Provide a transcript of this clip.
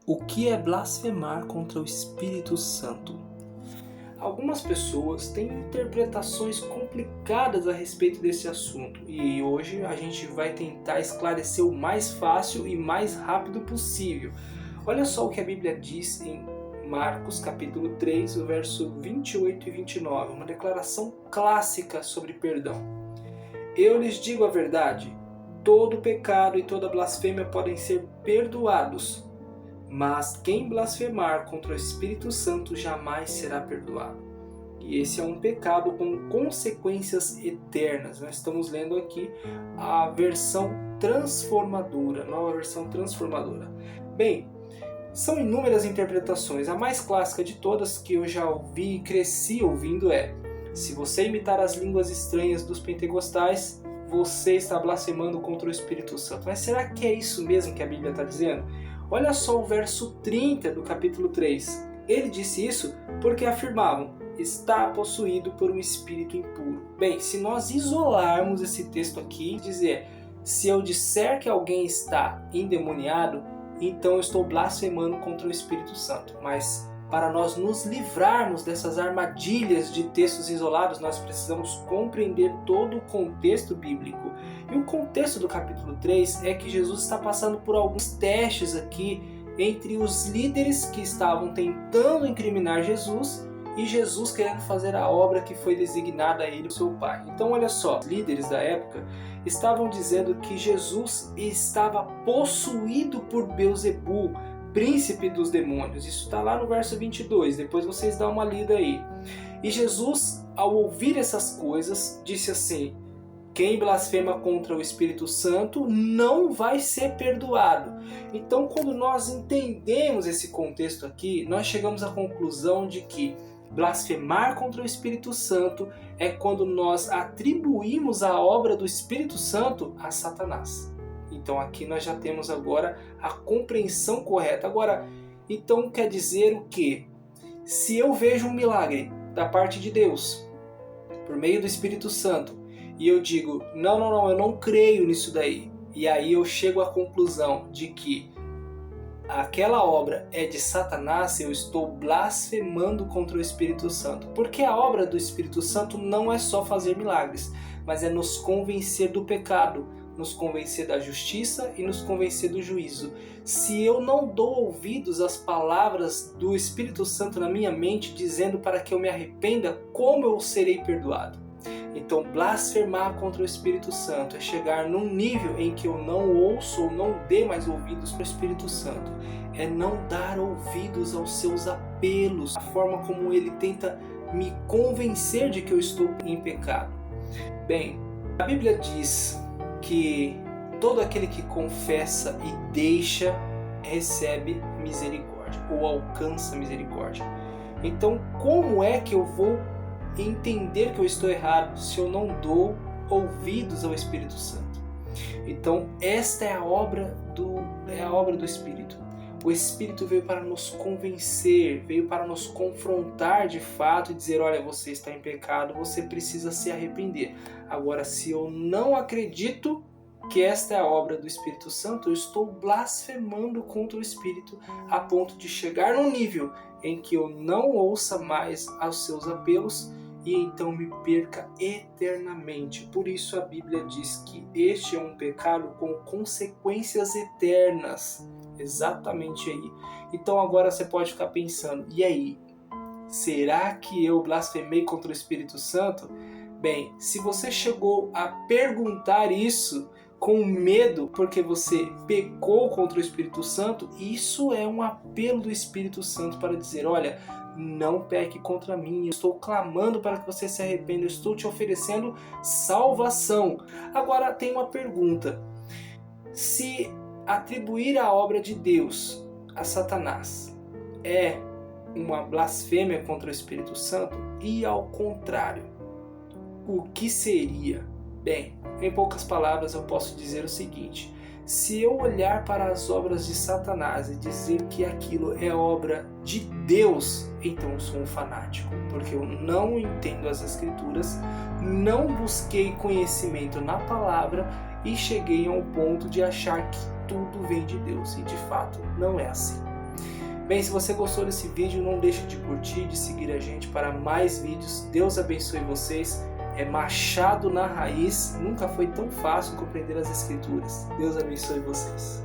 O que é blasfemar contra o Espírito Santo? Algumas pessoas têm interpretações complicadas a respeito desse assunto e hoje a gente vai tentar esclarecer o mais fácil e mais rápido possível. Olha só o que a Bíblia diz em Marcos capítulo 3, o verso 28 e 29, uma declaração clássica sobre perdão. Eu lhes digo a verdade, todo pecado e toda blasfêmia podem ser perdoados, mas quem blasfemar contra o Espírito Santo jamais será perdoado. E esse é um pecado com consequências eternas. Nós estamos lendo aqui a versão transformadora, nova versão transformadora. Bem, são inúmeras interpretações. A mais clássica de todas que eu já ouvi e cresci ouvindo é: se você imitar as línguas estranhas dos pentecostais, você está blasfemando contra o Espírito Santo. Mas será que é isso mesmo que a Bíblia está dizendo? Olha só o verso 30 do capítulo 3. Ele disse isso porque afirmavam: está possuído por um espírito impuro. Bem, se nós isolarmos esse texto aqui e dizer: se eu disser que alguém está endemoniado, então eu estou blasfemando contra o Espírito Santo. Mas para nós nos livrarmos dessas armadilhas de textos isolados, nós precisamos compreender todo o contexto bíblico. E o contexto do capítulo 3 é que Jesus está passando por alguns testes aqui entre os líderes que estavam tentando incriminar Jesus e Jesus querendo fazer a obra que foi designada a ele por seu Pai. Então olha só, os líderes da época estavam dizendo que Jesus estava possuído por Belzebu, príncipe dos demônios. Isso está lá no verso 22, depois vocês dão uma lida aí. E Jesus, ao ouvir essas coisas, disse assim: quem blasfema contra o Espírito Santo não vai ser perdoado. Então, quando nós entendemos esse contexto aqui, nós chegamos à conclusão de que blasfemar contra o Espírito Santo é quando nós atribuímos a obra do Espírito Santo a Satanás. Então aqui nós já temos agora a compreensão correta. Agora, então quer dizer o quê? Se eu vejo um milagre da parte de Deus, por meio do Espírito Santo, e eu digo, não, eu não creio nisso daí, e aí eu chego à conclusão de que aquela obra é de Satanás, eu estou blasfemando contra o Espírito Santo. Porque a obra do Espírito Santo não é só fazer milagres, mas é nos convencer do pecado, nos convencer da justiça e nos convencer do juízo. Se eu não dou ouvidos às palavras do Espírito Santo na minha mente, dizendo para que eu me arrependa, como eu serei perdoado? Então, blasfemar contra o Espírito Santo é chegar num nível em que eu não ouço ou não dê mais ouvidos para o Espírito Santo. É não dar ouvidos aos seus apelos, a forma como ele tenta me convencer de que eu estou em pecado. Bem, a Bíblia diz que todo aquele que confessa e deixa recebe misericórdia ou alcança misericórdia. Então, como é que eu vou entender que eu estou errado se eu não dou ouvidos ao Espírito Santo? Então, esta é a obra do Espírito. O Espírito veio para nos convencer, veio para nos confrontar de fato e dizer: olha, você está em pecado, você precisa se arrepender. Agora, se eu não acredito que esta é a obra do Espírito Santo, eu estou blasfemando contra o Espírito a ponto de chegar num nível em que eu não ouça mais aos seus apelos e então me perca eternamente. Por isso a Bíblia diz que este é um pecado com consequências eternas. Exatamente aí. Então agora você pode ficar pensando: e aí? Será que eu blasfemei contra o Espírito Santo? Bem, se você chegou a perguntar isso com medo porque você pecou contra o Espírito Santo, isso é um apelo do Espírito Santo para dizer: olha, não peque contra mim, eu estou clamando para que você se arrependa, eu estou te oferecendo salvação. Agora tem uma pergunta: se atribuir a obra de Deus a Satanás é uma blasfêmia contra o Espírito Santo, e ao contrário, o que seria? Bem, em poucas palavras eu posso dizer o seguinte: se eu olhar para as obras de Satanás e dizer que aquilo é obra de Deus, então eu sou um fanático, porque eu não entendo as Escrituras, não busquei conhecimento na palavra e cheguei a um ponto de achar que tudo vem de Deus, e de fato não é assim. Bem, se você gostou desse vídeo, não deixe de curtir, de seguir a gente para mais vídeos. Deus abençoe vocês. É machado na raiz. Nunca foi tão fácil compreender as Escrituras. Deus abençoe vocês.